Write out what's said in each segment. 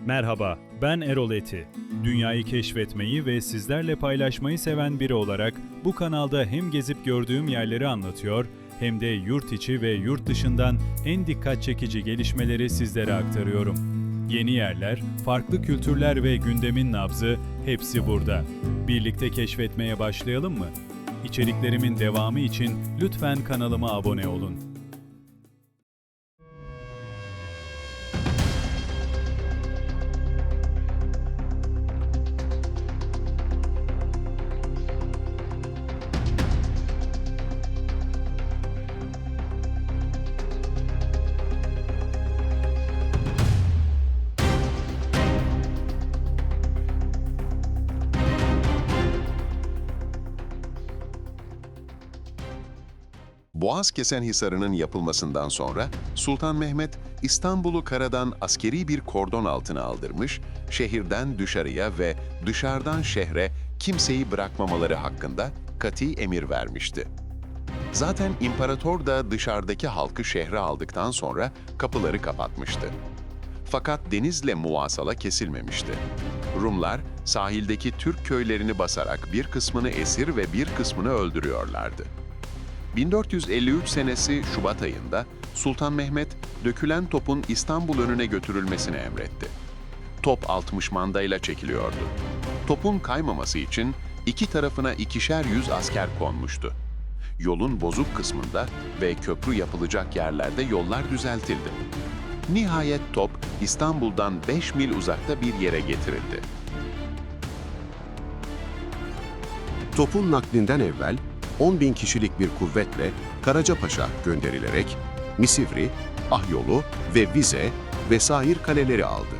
Merhaba, ben Erol Eti. Dünyayı keşfetmeyi ve sizlerle paylaşmayı seven biri olarak bu kanalda hem gezip gördüğüm yerleri anlatıyor, hem de yurt içi ve yurt dışından en dikkat çekici gelişmeleri sizlere aktarıyorum. Yeni yerler, farklı kültürler ve gündemin nabzı hepsi burada. Birlikte keşfetmeye başlayalım mı? İçeriklerimin devamı için lütfen kanalıma abone olun. Boğaz-Kesenhisarı'nın yapılmasından sonra Sultan Mehmet İstanbul'u karadan askeri bir kordon altına aldırmış, şehirden dışarıya ve dışarıdan şehre kimseyi bırakmamaları hakkında kati emir vermişti. Zaten imparator da dışarıdaki halkı şehre aldıktan sonra kapıları kapatmıştı. Fakat denizle muvasala kesilmemişti. Rumlar sahildeki Türk köylerini basarak bir kısmını esir ve bir kısmını öldürüyorlardı. 1453 senesi Şubat ayında Sultan Mehmet dökülen topun İstanbul önüne götürülmesini emretti. Top 60 mandayla çekiliyordu. Topun kaymaması için iki tarafına 2'şer 100 asker konmuştu. Yolun bozuk kısmında ve köprü yapılacak yerlerde yollar düzeltildi. Nihayet top İstanbul'dan 5 mil uzakta bir yere getirildi. Topun naklinden evvel 10.000 kişilik bir kuvvetle Karacapaşa gönderilerek Misivri, Ahyolu ve Vize vesaire kaleleri aldı.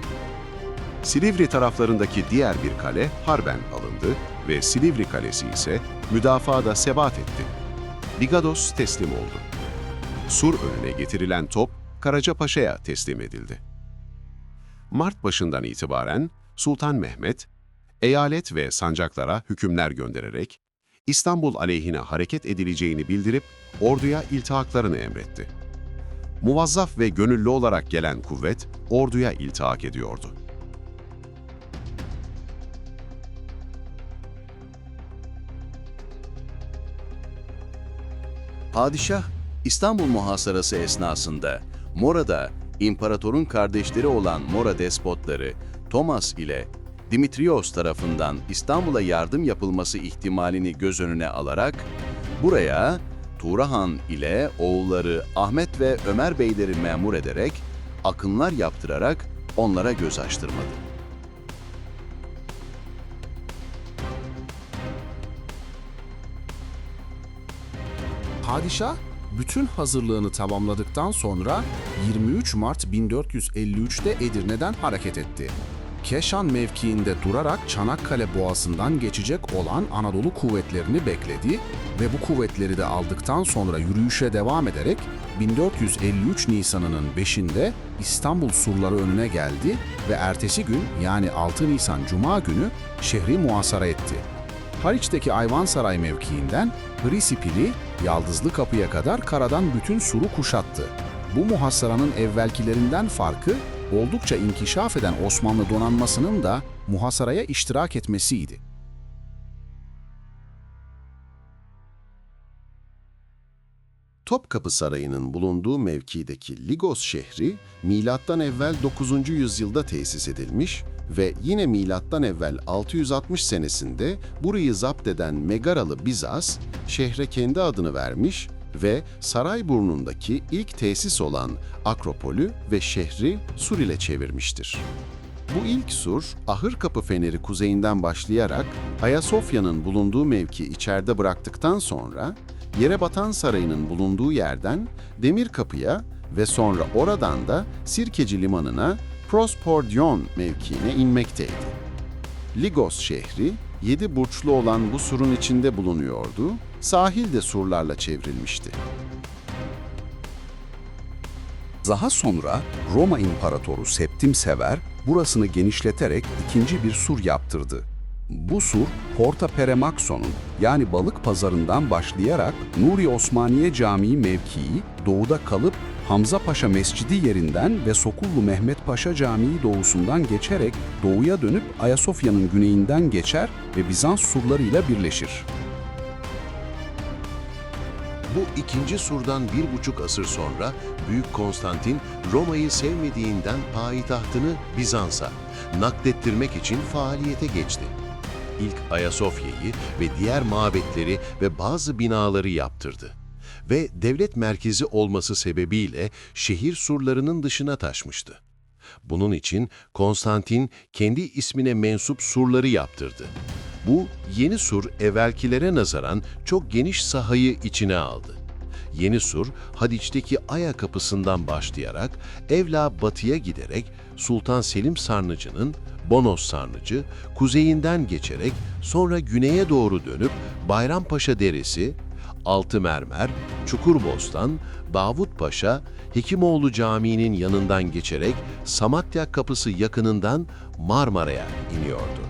Silivri taraflarındaki diğer bir kale Harben alındı ve Silivri Kalesi ise müdafaada sebat etti. Bigados teslim oldu. Sur önüne getirilen top Karacapaşa'ya teslim edildi. Mart başından itibaren Sultan Mehmet, eyalet ve sancaklara hükümler göndererek İstanbul aleyhine hareket edileceğini bildirip orduya iltihaklarını emretti. Muvazzaf ve gönüllü olarak gelen kuvvet orduya iltihak ediyordu. Padişah, İstanbul muhasarası esnasında Mora'da imparatorun kardeşleri olan Mora despotları Thomas ile Dimitrios tarafından İstanbul'a yardım yapılması ihtimalini göz önüne alarak buraya Tuğrahan ile oğulları Ahmet ve Ömer Beyleri memur ederek akınlar yaptırarak onlara göz açtırmadı. Padişah bütün hazırlığını tamamladıktan sonra 23 Mart 1453'te Edirne'den hareket etti. Keşan mevkiinde durarak Çanakkale Boğazı'ndan geçecek olan Anadolu kuvvetlerini bekledi ve bu kuvvetleri de aldıktan sonra yürüyüşe devam ederek 1453 Nisan'ının 5'inde İstanbul surları önüne geldi ve ertesi gün yani 6 Nisan Cuma günü şehri muhasara etti. Haliç'teki Ayvansaray mevkiinden Hrisipili, Yaldızlı Kapı'ya kadar karadan bütün suru kuşattı. Bu muhasaranın evvelkilerinden farkı, oldukça inkişaf eden Osmanlı donanmasının da muhasaraya iştirak etmesiydi. Topkapı Sarayı'nın bulunduğu mevkideki Ligos şehri, milattan evvel 9. yüzyılda tesis edilmiş ve yine milattan evvel 660 senesinde burayı zapt eden Megaralı Bizas, şehre kendi adını vermiş ve Sarayburnu'ndaki ilk tesis olan Akropolü ve şehri sur ile çevirmiştir. Bu ilk sur, Ahırkapı Feneri kuzeyinden başlayarak Ayasofya'nın bulunduğu mevki içeride bıraktıktan sonra, Yerebatan Sarayı'nın bulunduğu yerden Demirkapı'ya ve sonra oradan da Sirkeci Limanı'na Prospordion mevkiine inmekteydi. Ligos şehri, 7 burçlu olan bu surun içinde bulunuyordu, sahil de surlarla çevrilmişti. Daha sonra Roma İmparatoru Septim Sever burasını genişleterek ikinci bir sur yaptırdı. Bu sur, Porta Peremaxon'un yani balık pazarından başlayarak Nuri Osmaniye Camii mevkii, doğuda kalıp Hamza Paşa Mescidi yerinden ve Sokullu Mehmet Paşa Camii doğusundan geçerek doğuya dönüp Ayasofya'nın güneyinden geçer ve Bizans surlarıyla birleşir. Bu ikinci surdan 1,5 asır sonra Büyük Konstantin Roma'yı sevmediğinden payitahtını Bizans'a naklettirmek için faaliyete geçti. İlk Ayasofya'yı ve diğer mabetleri ve bazı binaları yaptırdı. Ve devlet merkezi olması sebebiyle şehir surlarının dışına taşmıştı. Bunun için Konstantin kendi ismine mensup surları yaptırdı. Bu yeni sur evvelkilere nazaran çok geniş sahayı içine aldı. Yeni sur, Haliç'teki Aya Kapısı'ndan başlayarak evla batıya giderek Sultan Selim Sarnıcı'nın Bonos Sarnıcı, kuzeyinden geçerek sonra güneye doğru dönüp Bayrampaşa Deresi, Altımermer, Çukurbostan, Davutpaşa, Hekimoğlu Camii'nin yanından geçerek Samatya Kapısı yakınından Marmara'ya iniyordu.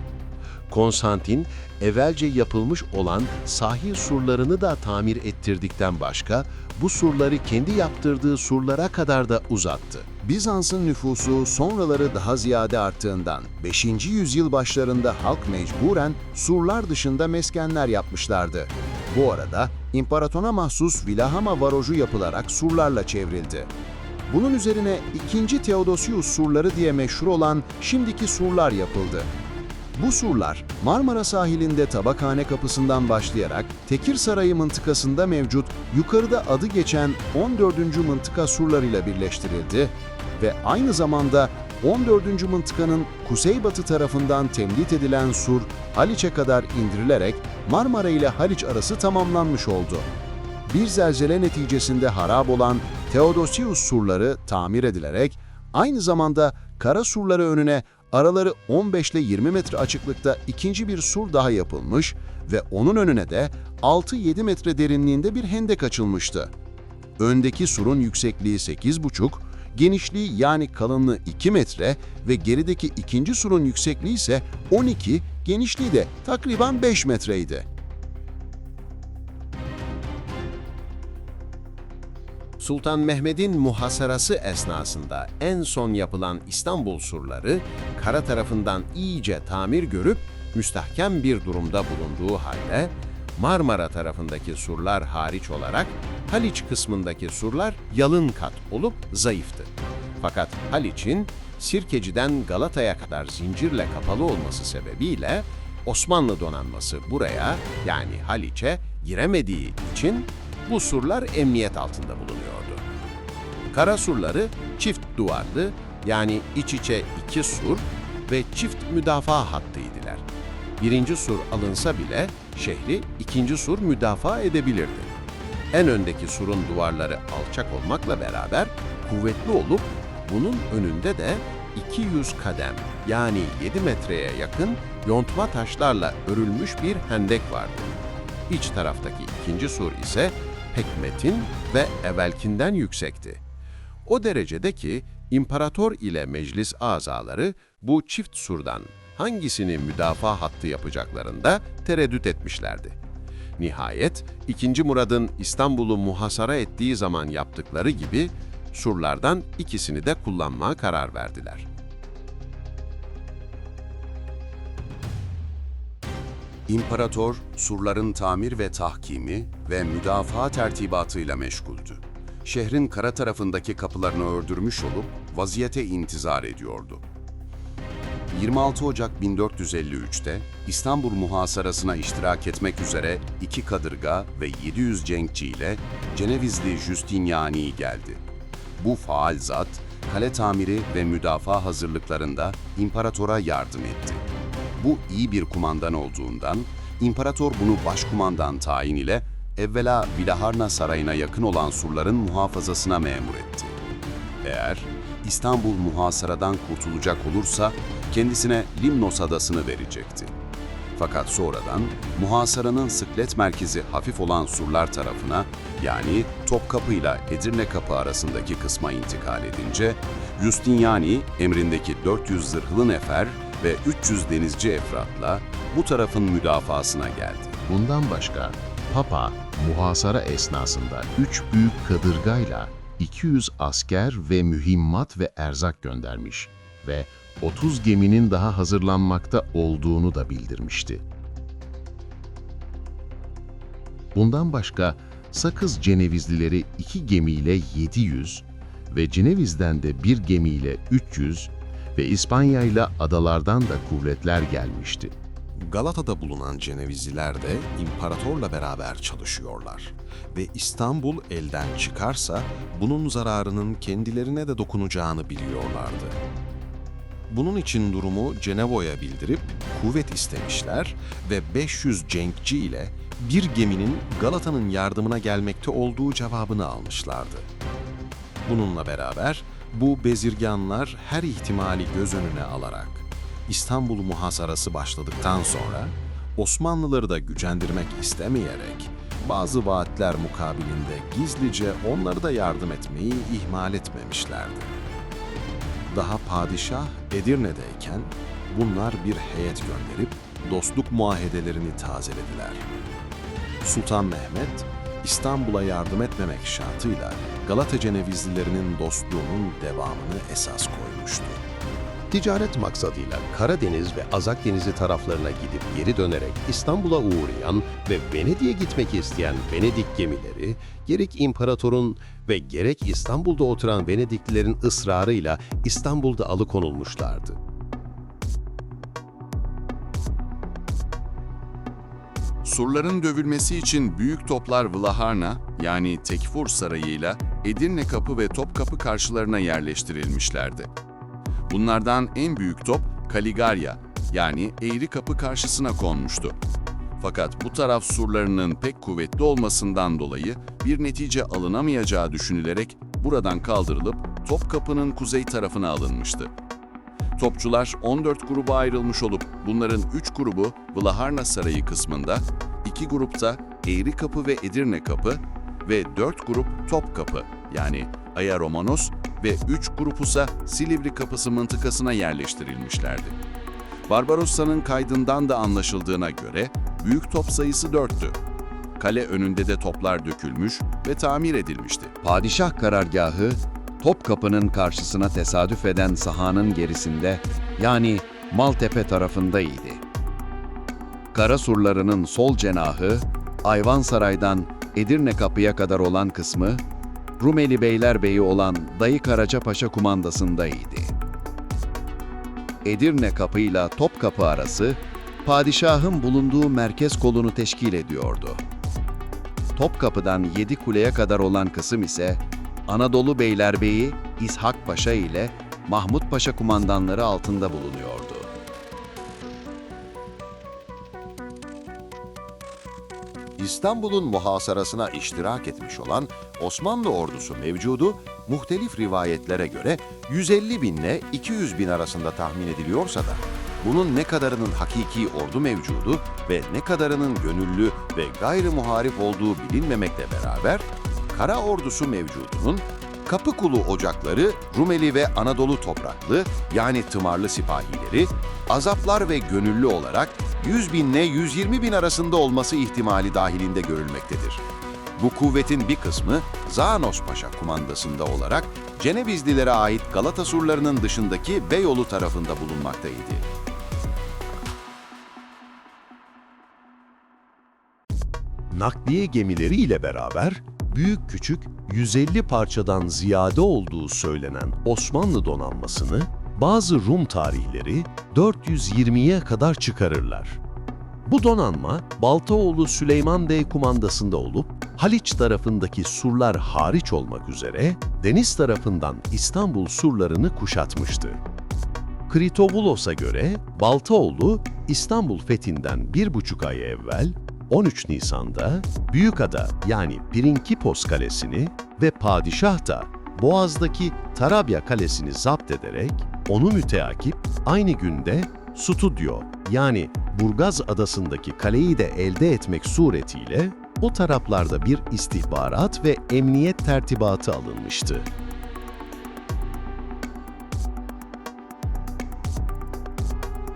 Konstantin, evvelce yapılmış olan sahil surlarını da tamir ettirdikten başka, bu surları kendi yaptırdığı surlara kadar da uzattı. Bizans'ın nüfusu sonraları daha ziyade arttığından 5. yüzyıl başlarında halk mecburen surlar dışında meskenler yapmışlardı. Bu arada imparatora mahsus Vilahama Varoju yapılarak surlarla çevrildi. Bunun üzerine 2. Theodosius surları diye meşhur olan şimdiki surlar yapıldı. Bu surlar Marmara sahilinde Tabakhane Kapısı'ndan başlayarak Tekir Sarayı mıntıkasında mevcut yukarıda adı geçen 14. mıntıka surlarıyla birleştirildi ve aynı zamanda 14. mıntıkanın kuzeybatı tarafından temdit edilen sur Haliç'e kadar indirilerek Marmara ile Haliç arası tamamlanmış oldu. Bir zelzele neticesinde harap olan Theodosius surları tamir edilerek aynı zamanda kara surları önüne araları 15 ile 20 metre açıklıkta ikinci bir sur daha yapılmış ve onun önüne de 6-7 metre derinliğinde bir hendek açılmıştı. Öndeki surun yüksekliği 8,5, genişliği yani kalınlığı 2 metre ve gerideki ikinci surun yüksekliği ise 12, genişliği de takriben 5 metreydi. Sultan Mehmet'in muhasarası esnasında en son yapılan İstanbul surları, kara tarafından iyice tamir görüp müstahkem bir durumda bulunduğu halde, Marmara tarafındaki surlar hariç olarak Haliç kısmındaki surlar yalın kat olup zayıftı. Fakat Haliç'in Sirkeci'den Galata'ya kadar zincirle kapalı olması sebebiyle Osmanlı donanması buraya yani Haliç'e giremediği için bu surlar emniyet altında bulunuyordu. Kara surları çift duvarlı yani iç içe 2 sur ve çift müdafaa hattıydılar. Birinci sur alınsa bile şehri ikinci sur müdafaa edebilirdi. En öndeki surun duvarları alçak olmakla beraber kuvvetli olup bunun önünde de 200 kadem yani 7 metreye yakın yontma taşlarla örülmüş bir hendek vardı. İç taraftaki ikinci sur ise pek metin ve evvelkinden yüksekti. O derecede ki imparator ile meclis azaları bu çift surdan hangisini müdafaa hattı yapacaklarında tereddüt etmişlerdi. Nihayet 2. Murad'ın İstanbul'u muhasara ettiği zaman yaptıkları gibi surlardan ikisini de kullanmaya karar verdiler. İmparator, surların tamir ve tahkimi ve müdafaa tertibatıyla meşguldü. Şehrin kara tarafındaki kapılarını ördürmüş olup vaziyete intizar ediyordu. 26 Ocak 1453'te İstanbul muhasarasına iştirak etmek üzere 2 kadırga ve 700 cenkçi ile Cenevizli Justiniani geldi. Bu faal zat, kale tamiri ve müdafaa hazırlıklarında imparatora yardım etti. Bu iyi bir kumandan olduğundan, imparator bunu başkumandan tayin ile evvela Vilaharna Sarayı'na yakın olan surların muhafazasına memur etti. Eğer İstanbul muhasaradan kurtulacak olursa kendisine Limnos adasını verecekti. Fakat sonradan muhasaranın sıklet merkezi hafif olan surlar tarafına yani Topkapı ile Edirne Kapı arasındaki kısma intikal edince Justiniani emrindeki 400 zırhlı nefer ve 300 denizci efratla bu tarafın müdafasına geldi. Bundan başka Papa muhasara esnasında 3 büyük kadırgayla 200 asker ve mühimmat ve erzak göndermiş ve 30 geminin daha hazırlanmakta olduğunu da bildirmişti. Bundan başka Sakız Cenevizlileri 2 gemiyle 700 ve Ceneviz'den de bir gemiyle 300 ve İspanya ile adalardan da kuvvetler gelmişti. Galata'da bulunan Cenevizliler de imparatorla beraber çalışıyorlar ve İstanbul elden çıkarsa bunun zararının kendilerine de dokunacağını biliyorlardı. Bunun için durumu Ceneva'ya bildirip kuvvet istemişler ve 500 cenkçi ile bir geminin Galata'nın yardımına gelmekte olduğu cevabını almışlardı. Bununla beraber bu bezirganlar her ihtimali göz önüne alarak İstanbul muhasarası başladıktan sonra Osmanlıları da gücendirmek istemeyerek bazı vaatler mukabilinde gizlice onları da yardım etmeyi ihmal etmemişlerdi. Daha padişah Edirne'deyken bunlar bir heyet gönderip dostluk muahedelerini tazelediler. Sultan Mehmet, İstanbul'a yardım etmemek şartıyla Galata Cenevizlilerinin dostluğunun devamını esas koymuştu. Ticaret maksadıyla Karadeniz ve Azak Denizi taraflarına gidip geri dönerek İstanbul'a uğrayan ve Venedik'e gitmek isteyen Venedik gemileri, gerek imparatorun ve gerek İstanbul'da oturan Venediklilerin ısrarıyla İstanbul'da alıkonulmuşlardı. Surların dövülmesi için büyük toplar Vlaharna, yani Tekfur Sarayı'yla Edirne Kapı ve Topkapı karşılarına yerleştirilmişlerdi. Bunlardan en büyük top Kaligarya, yani Eğri Kapı karşısına konmuştu. Fakat bu taraf surlarının pek kuvvetli olmasından dolayı bir netice alınamayacağı düşünülerek buradan kaldırılıp Topkapı'nın kuzey tarafına alınmıştı. Topçular 14 gruba ayrılmış olup bunların 3 grubu Vlaharna Sarayı kısmında, 2 grupta Eğri Kapı ve Edirne Kapı ve 4 grup Topkapı yani Aya Romanos ve 3 grup ise Silivri Kapısı mıntıkasına yerleştirilmişlerdi. Barbarossa'nın kaydından da anlaşıldığına göre büyük top sayısı 4'tü. Kale önünde de toplar dökülmüş ve tamir edilmişti. Padişah karargahı, Topkapı'nın karşısına tesadüf eden sahanın gerisinde, yani Maltepe tarafındaydı. Kara surlarının sol cenahı, Ayvansaray'dan Edirne Kapı'ya kadar olan kısmı, Rumeli Beylerbeyi olan Dayı Karacapaşa kumandasındaydı. Edirne Kapı ile Topkapı arası, padişahın bulunduğu merkez kolunu teşkil ediyordu. Topkapı'dan Yedikule'ye kadar olan kısım ise, Anadolu Beylerbeyi İshak Paşa ile Mahmut Paşa kumandanları altında bulunuyordu. İstanbul'un muhasarasına iştirak etmiş olan Osmanlı ordusu mevcudu muhtelif rivayetlere göre 150 bin ile 200 bin arasında tahmin ediliyorsa da bunun ne kadarının hakiki ordu mevcudu ve ne kadarının gönüllü ve gayrı muharip olduğu bilinmemekle beraber kara ordusu mevcudunun Kapıkulu ocakları, Rumeli ve Anadolu topraklı yani tımarlı sipahileri, azaplar ve gönüllü olarak 100 bin ile 120 bin arasında olması ihtimali dahilinde görülmektedir. Bu kuvvetin bir kısmı Zaanos Paşa kumandasında olarak Cenevizlilere ait Galata surlarının dışındaki Beyoğlu tarafında bulunmaktaydı. Nakliye gemileri ile beraber büyük küçük 150 parçadan ziyade olduğu söylenen Osmanlı donanmasını bazı Rum tarihleri 420'ye kadar çıkarırlar. Bu donanma Baltaoğlu Süleyman Bey kumandasında olup Haliç tarafındaki surlar hariç olmak üzere deniz tarafından İstanbul surlarını kuşatmıştı. Kritovulos'a göre Baltaoğlu İstanbul fethinden 1,5 ay evvel 13 Nisan'da Büyükada yani Pirinkipos Kalesi'ni ve padişah da Boğaz'daki Tarabya Kalesi'ni zapt ederek onu müteakip aynı günde Stüdyo yani Burgaz Adası'ndaki kaleyi de elde etmek suretiyle o taraflarda bir istihbarat ve emniyet tertibatı alınmıştı.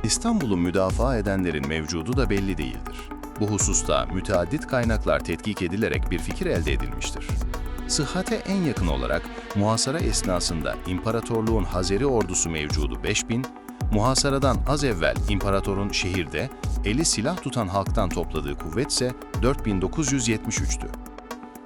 İstanbul'u müdafaa edenlerin mevcudu da belli değildir. Bu hususta müteaddit kaynaklar tetkik edilerek bir fikir elde edilmiştir. Sıhhate en yakın olarak muhasara esnasında imparatorluğun Hazeri ordusu mevcudu 5000, muhasaradan az evvel imparatorun şehirde eli silah tutan halktan topladığı kuvvetse 4973'tü.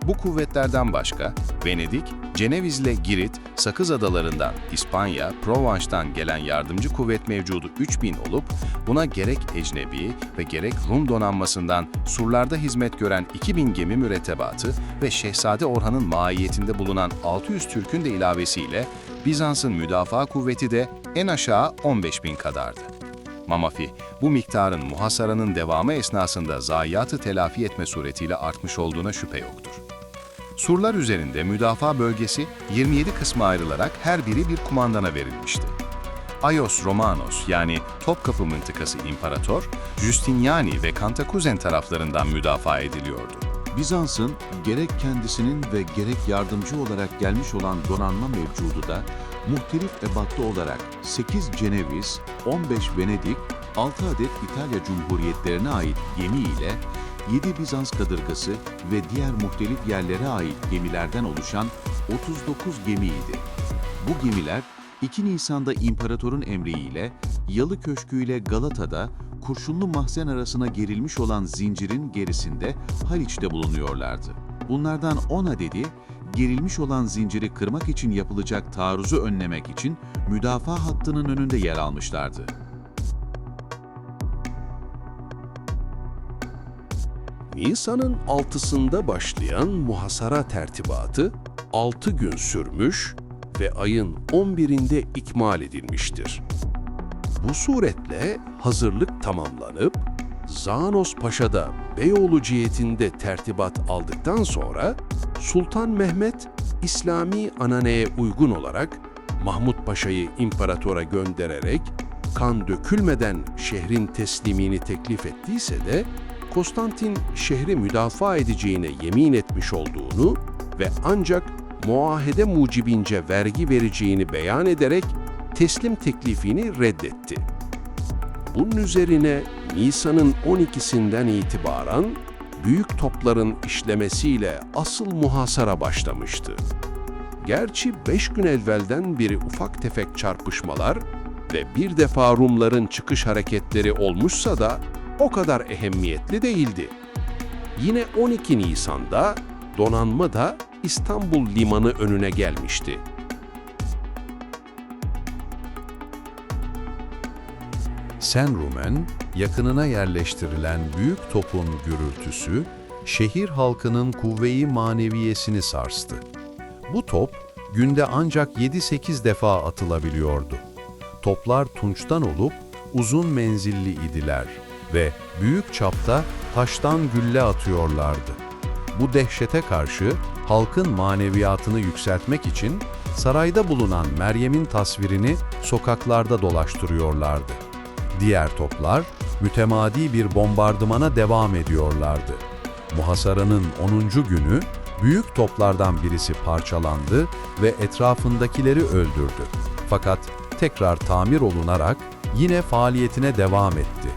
Bu kuvvetlerden başka Venedik, Cenevizle Girit, Sakız Adalarından, İspanya, Provans'tan gelen yardımcı kuvvet mevcudu 3000 olup buna gerek ecnebi ve gerek Rum donanmasından surlarda hizmet gören 2000 gemi mürettebatı ve Şehzade Orhan'ın maiyetinde bulunan 600 Türk'ün de ilavesiyle Bizans'ın müdafaa kuvveti de en aşağı 15.000 kadardı. Mamafi, bu miktarın muhasaranın devamı esnasında zayiatı telafi etme suretiyle artmış olduğuna şüphe yoktur. Surlar üzerinde müdafaa bölgesi 27 kısma ayrılarak her biri bir kumandana verilmişti. Aios Romanos yani Topkapı mıntıkası imparator, Justiniani ve Kantakuzen taraflarından müdafaa ediliyordu. Bizans'ın gerek kendisinin ve gerek yardımcı olarak gelmiş olan donanma mevcudu da muhtelif ebatlı olarak 8 Ceneviz, 15 Venedik, 6 adet İtalya Cumhuriyetlerine ait gemi ile 7 Bizans kadırgası ve diğer muhtelif yerlere ait gemilerden oluşan 39 gemiydi. Bu gemiler 2 Nisan'da imparatorun emriyle Yalı Köşkü ile Galata'da Kurşunlu Mahzen arasına gerilmiş olan zincirin gerisinde Haliç'te bulunuyorlardı. Bunlardan 10 adedi gerilmiş olan zinciri kırmak için yapılacak taarruzu önlemek için müdafaa hattının önünde yer almışlardı. Nisan'ın 6'sında başlayan muhasara tertibatı 6 gün sürmüş ve ayın 11'inde ikmal edilmiştir. Bu suretle hazırlık tamamlanıp Zaanos Paşa'da Beyoğlu cihetinde tertibat aldıktan sonra Sultan Mehmet İslami ananeye uygun olarak Mahmud Paşa'yı imparatora göndererek kan dökülmeden şehrin teslimini teklif ettiyse de Konstantin şehri müdafaa edeceğine yemin etmiş olduğunu ve ancak muahede mucibince vergi vereceğini beyan ederek teslim teklifini reddetti. Bunun üzerine Nisan'ın 12'sinden itibaren büyük topların işlemesiyle asıl muhasara başlamıştı. Gerçi 5 gün evvelden beri ufak tefek çarpışmalar ve bir defa Rumların çıkış hareketleri olmuşsa da o kadar ehemmiyetli değildi. Yine 12 Nisan'da donanma da İstanbul limanı önüne gelmişti. Senrumen, yakınına yerleştirilen büyük topun gürültüsü, şehir halkının kuvve-i maneviyesini sarstı. Bu top, günde ancak 7-8 defa atılabiliyordu. Toplar tunçtan olup uzun menzilli idiler ve büyük çapta taştan gülle atıyorlardı. Bu dehşete karşı halkın maneviyatını yükseltmek için sarayda bulunan Meryem'in tasvirini sokaklarda dolaştırıyorlardı. Diğer toplar mütemadi bir bombardımana devam ediyorlardı. Muhasaranın 10. günü büyük toplardan birisi parçalandı ve etrafındakileri öldürdü. Fakat tekrar tamir olunarak yine faaliyetine devam etti.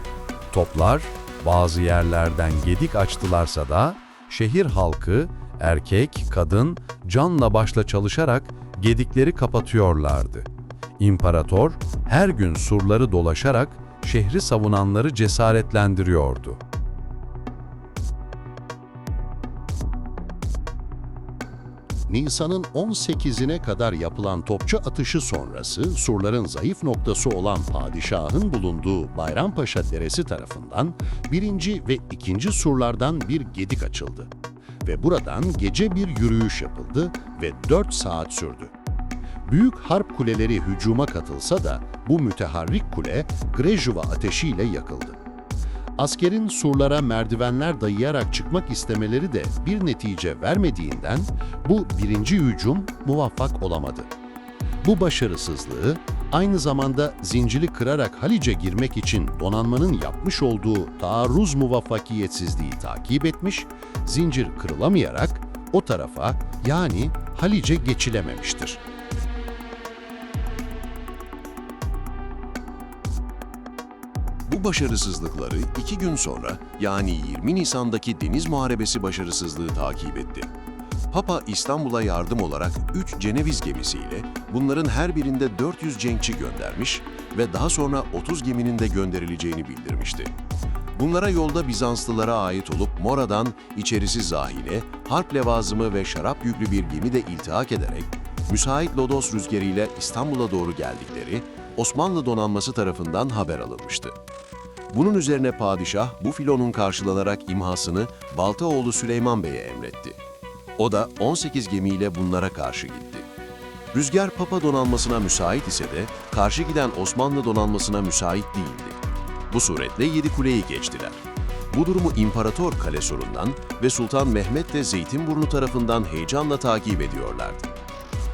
Toplar bazı yerlerden gedik açtılarsa da şehir halkı erkek, kadın canla başla çalışarak gedikleri kapatıyorlardı. İmparator her gün surları dolaşarak şehri savunanları cesaretlendiriyordu. Nisan'ın 18'ine kadar yapılan topçu atışı sonrası surların zayıf noktası olan padişahın bulunduğu Bayrampaşa Deresi tarafından 1. ve 2. surlardan bir gedik açıldı. Ve buradan gece bir yürüyüş yapıldı ve 4 saat sürdü. Büyük harp kuleleri hücuma katılsa da bu müteharrik kule Grejuva ateşiyle yakıldı. Askerin surlara merdivenler dayayarak çıkmak istemeleri de bir netice vermediğinden bu 1. hücum muvaffak olamadı. Bu başarısızlığı aynı zamanda zinciri kırarak Haliç'e girmek için donanmanın yapmış olduğu taarruz muvaffakiyetsizliği takip etmiş, zincir kırılamayarak o tarafa yani Haliç'e geçilememiştir. Bu başarısızlıkları 2 gün sonra yani 20 Nisan'daki Deniz Muharebesi başarısızlığı takip etti. Papa İstanbul'a yardım olarak 3 Ceneviz gemisiyle bunların her birinde 400 cenkçi göndermiş ve daha sonra 30 geminin de gönderileceğini bildirmişti. Bunlara yolda Bizanslılara ait olup Mora'dan içerisi zahine, harp levazımı ve şarap yüklü bir gemi de iltihak ederek müsait lodos rüzgarıyla İstanbul'a doğru geldikleri Osmanlı donanması tarafından haber alınmıştı. Bunun üzerine padişah bu filonun karşılanarak imhasını Baltaoğlu Süleyman Bey'e emretti. O da 18 gemiyle bunlara karşı gitti. Rüzgar Papa donanmasına müsait ise de karşı giden Osmanlı donanmasına müsait değildi. Bu suretle Yedikule'yi geçtiler. Bu durumu İmparator Kalesur'undan ve Sultan Mehmet de Zeytinburnu tarafından heyecanla takip ediyorlardı.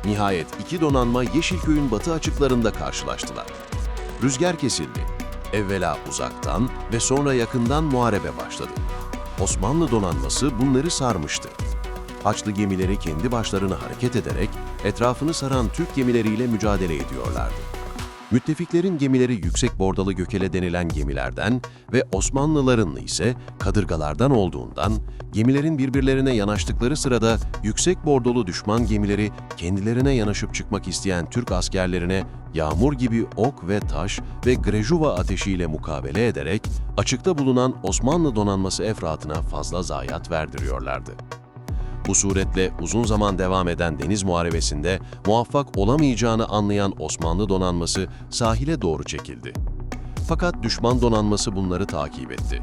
Nihayet iki donanma Yeşilköy'ün batı açıklarında karşılaştılar. Rüzgar kesildi. Evvela uzaktan ve sonra yakından muharebe başladı. Osmanlı donanması bunları sarmıştı. Haçlı gemileri kendi başlarına hareket ederek etrafını saran Türk gemileriyle mücadele ediyorlardı. Müttefiklerin gemileri yüksek bordalı gökele denilen gemilerden ve Osmanlıların ise kadırgalardan olduğundan gemilerin birbirlerine yanaştıkları sırada yüksek bordolu düşman gemileri kendilerine yanaşıp çıkmak isteyen Türk askerlerine yağmur gibi ok ve taş ve grejuva ateşiyle mukabele ederek açıkta bulunan Osmanlı donanması efratına fazla zayiat verdiriyorlardı. Bu suretle uzun zaman devam eden deniz muharebesinde muvaffak olamayacağını anlayan Osmanlı donanması sahile doğru çekildi. Fakat düşman donanması bunları takip etti.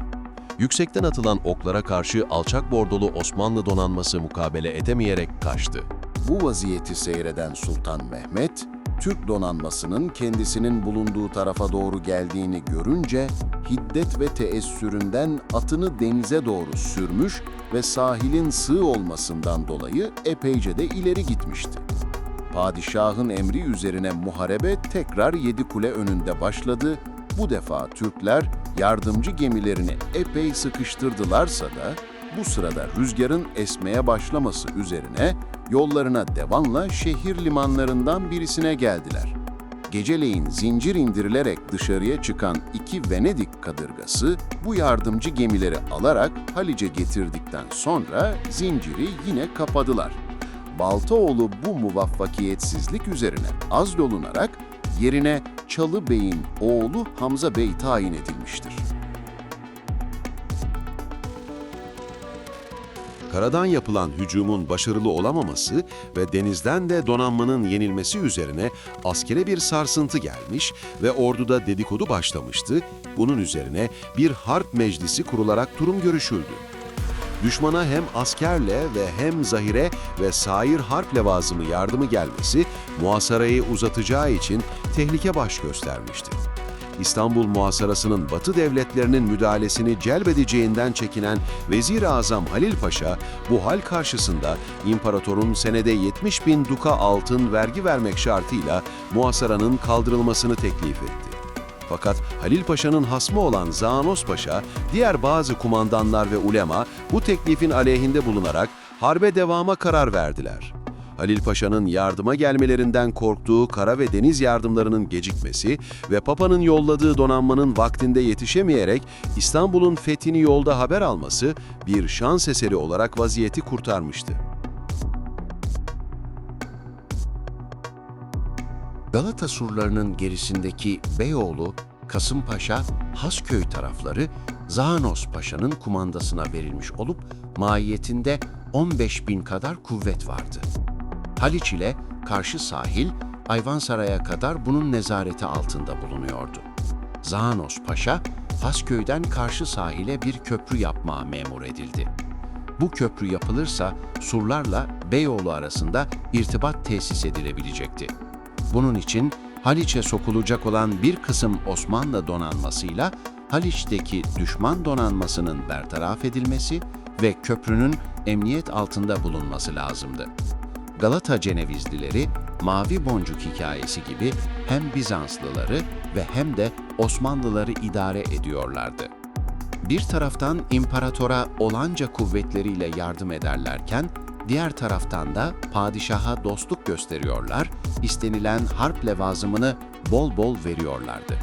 Yüksekten atılan oklara karşı alçak bordolu Osmanlı donanması mukabele edemeyerek kaçtı. Bu vaziyeti seyreden Sultan Mehmet, Türk donanmasının kendisinin bulunduğu tarafa doğru geldiğini görünce hiddet ve teessüründen atını denize doğru sürmüş ve sahilin sığ olmasından dolayı epeyce de ileri gitmişti. Padişahın emri üzerine muharebe tekrar Yedikule önünde başladı. Bu defa Türkler yardımcı gemilerini epey sıkıştırdılarsa da bu sırada rüzgarın esmeye başlaması üzerine yollarına devanla şehir limanlarından birisine geldiler. Geceleyin zincir indirilerek dışarıya çıkan 2 Venedik kadırgası bu yardımcı gemileri alarak Haliç'e getirdikten sonra zinciri yine kapadılar. Baltaoğlu bu muvaffakiyetsizlik üzerine azlolunarak yerine Çalı Bey'in oğlu Hamza Bey tayin edilmiştir. Karadan yapılan hücumun başarılı olamaması ve denizden de donanmanın yenilmesi üzerine askere bir sarsıntı gelmiş ve orduda dedikodu başlamıştı. Bunun üzerine bir harp meclisi kurularak durum görüşüldü. Düşmana hem askerle ve hem zahire ve sair harp levazımı yardımı gelmesi muhasarayı uzatacağı için tehlike baş göstermişti. İstanbul muhasarasının Batı devletlerinin müdahalesini celbedeceğinden çekinen Vezir-i Azam Halil Paşa, bu hal karşısında imparatorun senede 70.000 duka altın vergi vermek şartıyla muhasaranın kaldırılmasını teklif etti. Fakat Halil Paşa'nın hasmı olan Zaanos Paşa, diğer bazı kumandanlar ve ulema bu teklifin aleyhinde bulunarak harbe devama karar verdiler. Halil Paşa'nın yardıma gelmelerinden korktuğu kara ve deniz yardımlarının gecikmesi ve Papa'nın yolladığı donanmanın vaktinde yetişemeyerek İstanbul'un fethini yolda haber alması bir şans eseri olarak vaziyeti kurtarmıştı. Galata surlarının gerisindeki Beyoğlu, Kasımpaşa, Hasköy tarafları Zaanos Paşa'nın kumandasına verilmiş olup mahiyetinde 15.000 kadar kuvvet vardı. Haliç ile karşı sahil, Ayvansaray'a kadar bunun nezareti altında bulunuyordu. Zaanos Paşa, Hasköy'den karşı sahile bir köprü yapmaya memur edildi. Bu köprü yapılırsa surlarla Beyoğlu arasında irtibat tesis edilebilecekti. Bunun için Haliç'e sokulacak olan bir kısım Osmanlı donanmasıyla Haliç'teki düşman donanmasının bertaraf edilmesi ve köprünün emniyet altında bulunması lazımdı. Galata Cenevizlileri, Mavi Boncuk hikayesi gibi hem Bizanslıları ve hem de Osmanlıları idare ediyorlardı. Bir taraftan imparatora olanca kuvvetleriyle yardım ederlerken, diğer taraftan da padişaha dostluk gösteriyorlar, istenilen harp levazımını bol bol veriyorlardı.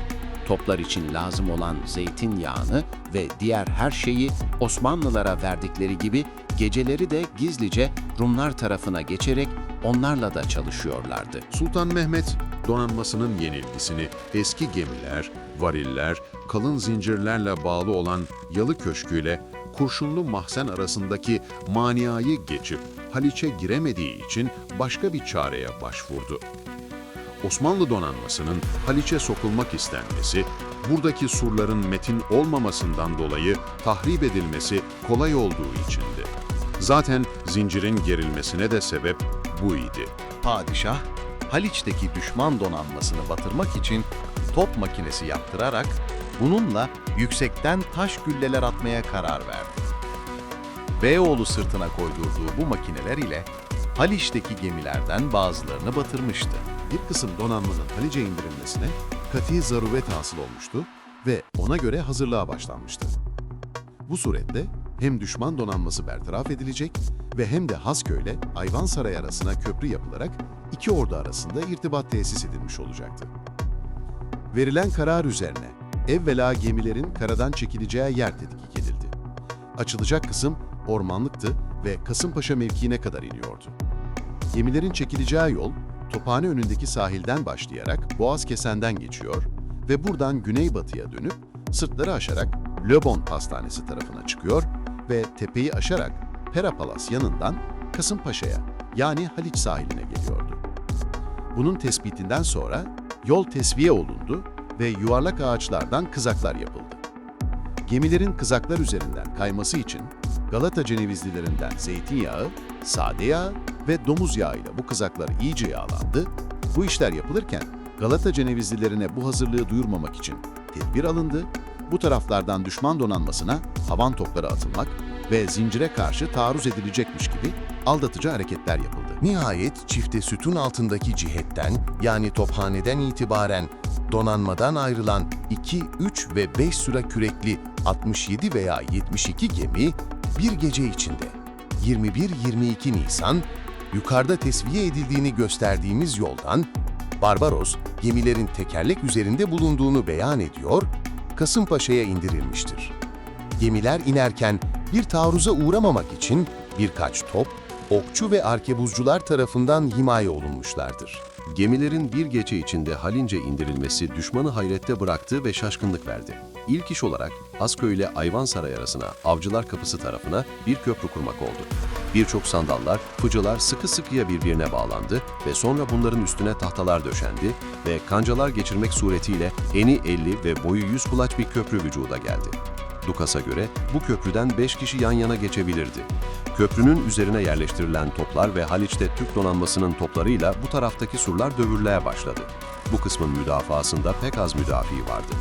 Toplar için lazım olan zeytinyağını ve diğer her şeyi Osmanlılara verdikleri gibi geceleri de gizlice Rumlar tarafına geçerek onlarla da çalışıyorlardı. Sultan Mehmet, donanmasının yenilgisini eski gemiler, variller, kalın zincirlerle bağlı olan Yalı Köşkü'yle Kurşunlu Mahzen arasındaki maniayı geçip Haliç'e giremediği için başka bir çareye başvurdu. Osmanlı donanmasının Haliç'e sokulmak istenmesi, buradaki surların metin olmamasından dolayı tahrip edilmesi kolay olduğu içindi. Zaten zincirin gerilmesine de sebep bu idi. Padişah, Haliç'teki düşman donanmasını batırmak için top makinesi yaptırarak bununla yüksekten taş gülleler atmaya karar verdi. Beyoğlu sırtına koydurduğu bu makineler ile Haliç'teki gemilerden bazılarını batırmıştı. Bir kısım donanmanın Haliç'e indirilmesine kati zaruret hasıl olmuştu ve ona göre hazırlığa başlanmıştı. Bu suretle hem düşman donanması bertaraf edilecek ve hem de Haskö ile Ayvansaray arasına köprü yapılarak iki ordu arasında irtibat tesis edilmiş olacaktı. Verilen karar üzerine evvela gemilerin karadan çekileceği yer tetkik edildi. Açılacak kısım ormanlıktı ve Kasımpaşa mevkiine kadar iniyordu. Gemilerin çekileceği yol Tophane önündeki sahilden başlayarak Boğazkesen'den geçiyor ve buradan güneybatıya dönüp sırtları aşarak Le Bon Pastanesi tarafına çıkıyor ve tepeyi aşarak Pera Palas yanından Kasımpaşa'ya yani Haliç sahiline geliyordu. Bunun tespitinden sonra yol tesviye olundu ve yuvarlak ağaçlardan kızaklar yapıldı. Gemilerin kızaklar üzerinden kayması için Galata cenevizlilerinden zeytinyağı, sade yağ ve domuz yağıyla bu kızaklar iyice yağlandı. Bu işler yapılırken Galata cenevizlilerine bu hazırlığı duyurmamak için tedbir alındı. Bu taraflardan düşman donanmasına havan topları atılmak ve zincire karşı taarruz edilecekmiş gibi aldatıcı hareketler yapıldı. Nihayet çifte sütun altındaki cihetten yani Tophane'den itibaren donanmadan ayrılan 2, 3 ve 5 sıra kürekli 67 veya 72 gemi bir gece içinde 21-22 Nisan yukarıda tesviye edildiğini gösterdiğimiz yoldan Barbaros gemilerin tekerlek üzerinde bulunduğunu beyan ediyor, Kasımpaşa'ya indirilmiştir. Gemiler inerken bir taarruza uğramamak için birkaç top, okçu ve arkebuzcular tarafından himaye olunmuşlardır. Gemilerin bir gece içinde Halince indirilmesi düşmanı hayrette bıraktı ve şaşkınlık verdi. İlk iş olarak Haskö ile Ayvansaray arasına, Avcılar Kapısı tarafına bir köprü kurmak oldu. Birçok sandallar, fıcılar sıkı sıkıya birbirine bağlandı ve sonra bunların üstüne tahtalar döşendi ve kancalar geçirmek suretiyle eni 50 ve boyu 100 kulaç bir köprü vücuda geldi. Dukas'a göre bu köprüden 5 kişi yan yana geçebilirdi. Köprünün üzerine yerleştirilen toplar ve Haliç'te Türk donanmasının toplarıyla bu taraftaki surlar dövülmeye başladı. Bu kısmın müdafaasında pek az müdafi vardı.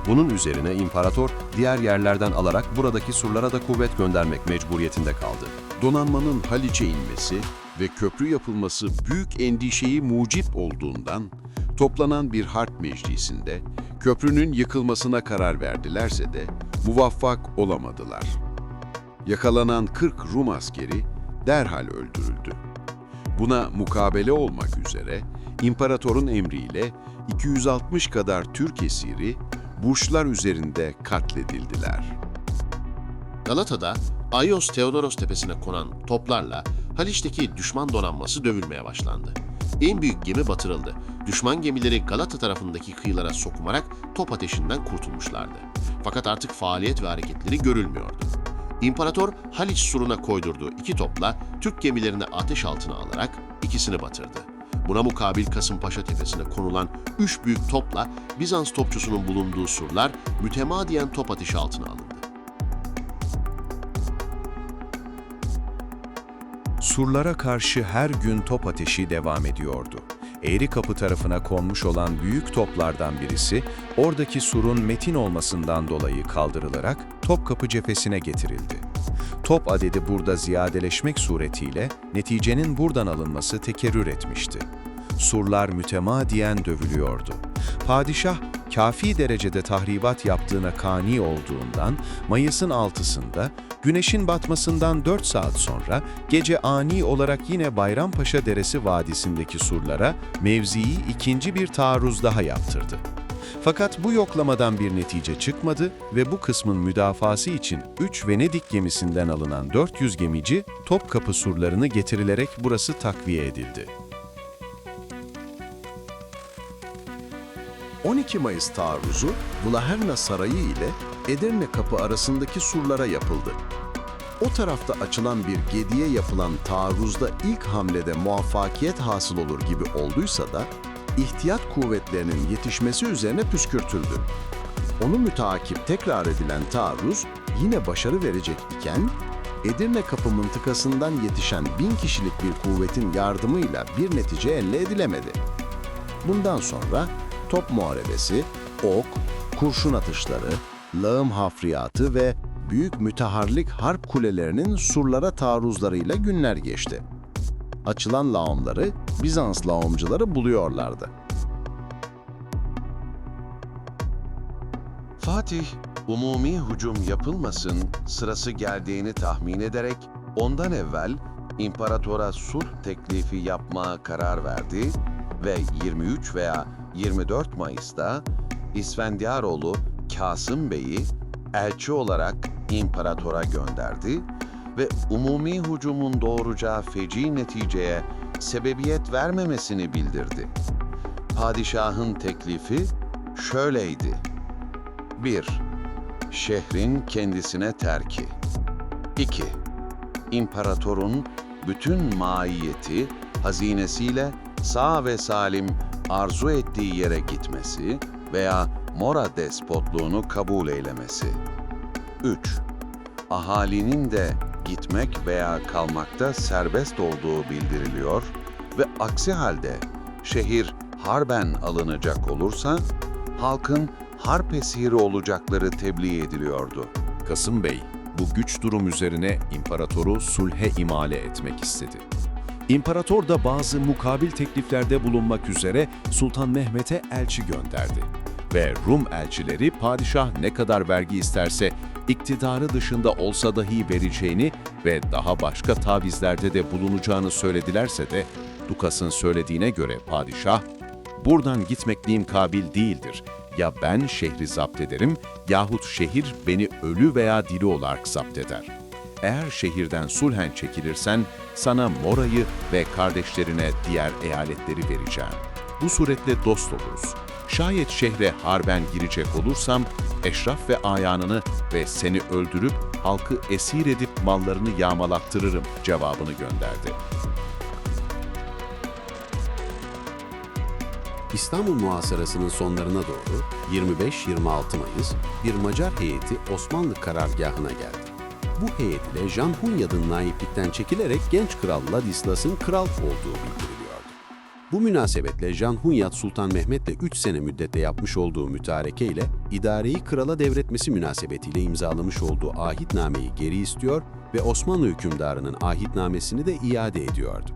Bunun üzerine imparator diğer yerlerden alarak buradaki surlara da kuvvet göndermek mecburiyetinde kaldı. Donanmanın Haliç'e inmesi ve köprü yapılması büyük endişeyi mucip olduğundan toplanan bir harp meclisinde köprünün yıkılmasına karar verdilerse de muvaffak olamadılar. Yakalanan 40 Rum askeri derhal öldürüldü. Buna mukabele olmak üzere imparatorun emriyle 260 kadar Türk esiri Burçlar üzerinde katledildiler. Galata'da Aios Theodoros tepesine konan toplarla Haliç'teki düşman donanması dövülmeye başlandı. En büyük gemi batırıldı. Düşman gemileri Galata tarafındaki kıyılara sokumarak top ateşinden kurtulmuşlardı. Fakat artık faaliyet ve hareketleri görülmüyordu. İmparator Haliç suruna koydurduğu 2 topla Türk gemilerini ateş altına alarak ikisini batırdı. Buna mukabil Kasımpaşa tepesine konulan 3 büyük topla Bizans topçusunun bulunduğu surlar mütemadiyen top ateşi altına alındı. Surlara karşı her gün top ateşi devam ediyordu. Eğrikapı tarafına konmuş olan büyük toplardan birisi, oradaki surun metin olmasından dolayı kaldırılarak Topkapı cephesine getirildi. Top adedi burada ziyadeleşmek suretiyle neticenin buradan alınması tekerrür etmişti. Surlar mütemadiyen dövülüyordu. Padişah, kafi derecede tahribat yaptığına kani olduğundan Mayıs'ın 6'sında güneşin batmasından 4 saat sonra gece ani olarak yine Bayrampaşa Deresi vadisindeki surlara mevzii ikinci bir taarruz daha yaptırdı. Fakat bu yoklamadan bir netice çıkmadı ve bu kısmın müdafası için 3 Venedik gemisinden alınan 400 gemici Topkapı surlarını getirilerek burası takviye edildi. 12 Mayıs taarruzu Vlaherna Sarayı ile Edirne Kapı arasındaki surlara yapıldı. O tarafta açılan bir gediye yapılan taarruzda ilk hamlede muvaffakiyet hasıl olur gibi olduysa da ihtiyat kuvvetlerinin yetişmesi üzerine püskürtüldü. Onu müteakip tekrar edilen taarruz yine başarı verecek iken Edirne Kapı mıntıkasından yetişen 1000 kişilik bir kuvvetin yardımıyla bir netice elde edilemedi. Bundan sonra top muharebesi, ok, kurşun atışları, lağım hafriyatı ve büyük müteharrik harp kulelerinin surlara taarruzlarıyla günler geçti. Açılan lağımları Bizans lağımcıları buluyorlardı. Fatih, umumi hücum yapılmasın sırası geldiğini tahmin ederek ondan evvel imparatora sulh teklifi yapmaya karar verdi ve 23 veya 24 Mayıs'ta İsfendiyároğlu Kasım Bey'i elçi olarak imparatora gönderdi ve umumi hücumun doğuracağı feci neticeye sebebiyet vermemesini bildirdi. Padişahın teklifi şöyleydi: 1. Şehrin kendisine terki. 2. İmparatorun bütün maiyeti, hazinesiyle sağ ve salim arzu ettiği yere gitmesi veya Mora despotluğunu kabul eylemesi. 3. Ahalinin de gitmek veya kalmakta serbest olduğu bildiriliyor ve aksi halde şehir harben alınacak olursa halkın harp esiri olacakları tebliğ ediliyordu. Kasım Bey, bu güç durum üzerine imparatoru sulhe imale etmek istedi. İmparator da bazı mukabil tekliflerde bulunmak üzere Sultan Mehmet'e elçi gönderdi. Ve Rum elçileri padişah ne kadar vergi isterse iktidarı dışında olsa dahi vereceğini ve daha başka tavizlerde de bulunacağını söyledilerse de Dukas'ın söylediğine göre padişah, "Buradan gitmekliğim kabil değildir. Ya ben şehri zapt ederim yahut şehir beni ölü veya diri olarak zapt eder. Eğer şehirden sulhen çekilirsen sana Mora'yı ve kardeşlerine diğer eyaletleri vereceğim. Bu suretle dost oluruz. Şayet şehre harben girecek olursam eşraf ve ayanını ve seni öldürüp halkı esir edip mallarını yağmalattırırım" cevabını gönderdi. İstanbul muhasarasının sonlarına doğru 25-26 Mayıs bir Macar heyeti Osmanlı karargahına geldi. Bu heyet ile Jan Hunyad'ın naiplikten çekilerek genç kral Ladislas'ın kral olduğu bildiriliyordu. Bu münasebetle Jan Hunyad Sultan Mehmet'le 3 sene müddette yapmış olduğu mütareke ile idareyi krala devretmesi münasebetiyle imzalamış olduğu ahitnameyi geri istiyor ve Osmanlı hükümdarının ahitnamesini de iade ediyordu.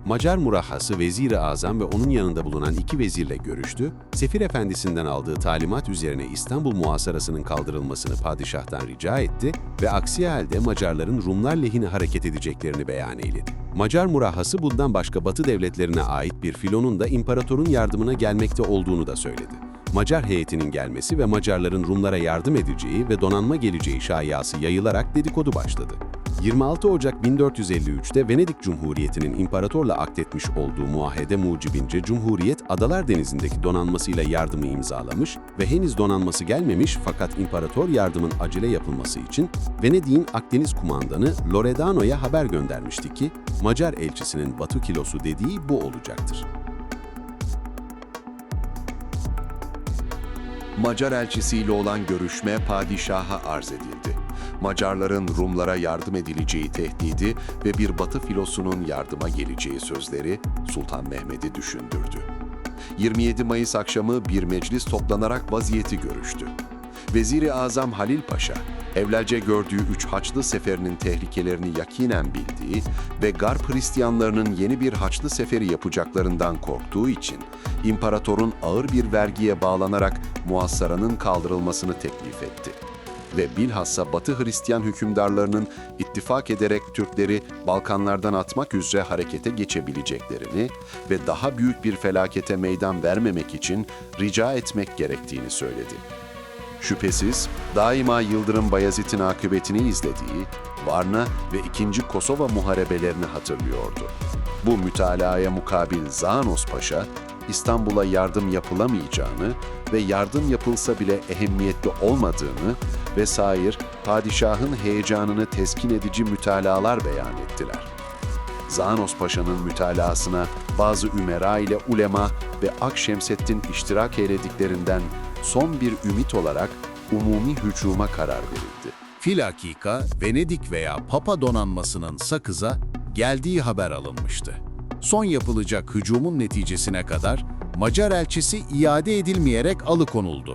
Macar murahhası Vezir-i Azam ve onun yanında bulunan 2 vezirle görüştü, Sefir Efendisi'nden aldığı talimat üzerine İstanbul muhasarasının kaldırılmasını padişahtan rica etti ve aksi halde Macarların Rumlar lehine hareket edeceklerini beyan eyledi. Macar murahhası bundan başka Batı devletlerine ait bir filonun da imparatorun yardımına gelmekte olduğunu da söyledi. Macar heyetinin gelmesi ve Macarların Rumlara yardım edeceği ve donanma geleceği şayiası yayılarak dedikodu başladı. 26 Ocak 1453'te Venedik Cumhuriyeti'nin imparatorla akdetmiş olduğu muahede mucibince Cumhuriyet, Adalar Denizi'ndeki donanmasıyla yardımı imzalamış ve henüz donanması gelmemiş fakat imparator yardımın acele yapılması için Venedik'in Akdeniz kumandanı Loredano'ya haber göndermişti ki Macar elçisinin Batı kilosu dediği bu olacaktır. Macar elçisiyle olan görüşme padişaha arz edildi. Macarların Rumlara yardım edileceği tehdidi ve bir Batı filosunun yardıma geleceği sözleri Sultan Mehmet'i düşündürdü. 27 Mayıs akşamı bir meclis toplanarak vaziyeti görüştü. Vezir-i Azam Halil Paşa, evvelce gördüğü 3 Haçlı seferinin tehlikelerini yakinen bildiği ve Garp Hristiyanlarının yeni bir Haçlı seferi yapacaklarından korktuğu için imparatorun ağır bir vergiye bağlanarak muhassaranın kaldırılmasını teklif etti. ve bilhassa Batı Hristiyan hükümdarlarının ittifak ederek Türkleri Balkanlardan atmak üzere harekete geçebileceklerini ve daha büyük bir felakete meydan vermemek için rica etmek gerektiğini söyledi. Şüphesiz daima Yıldırım Bayezid'in akıbetini izlediği Varna ve 2. Kosova muharebelerini hatırlıyordu. Bu mütalaaya mukabil Zağnos Paşa, İstanbul'a yardım yapılamayacağını ve yardım yapılsa bile ehemmiyetli olmadığını vesaire padişahın heyecanını teskin edici mütalalar beyan ettiler. Zağnos Paşa'nın mütalaasına bazı ümera ile ulema ve Akşemseddin iştirak eylediklerinden son bir ümit olarak umumi hücuma karar verildi. Filakika, Venedik veya Papa donanmasının Sakız'a geldiği haber alınmıştı. Son yapılacak hücumun neticesine kadar Macar elçisi iade edilmeyerek alıkonuldu.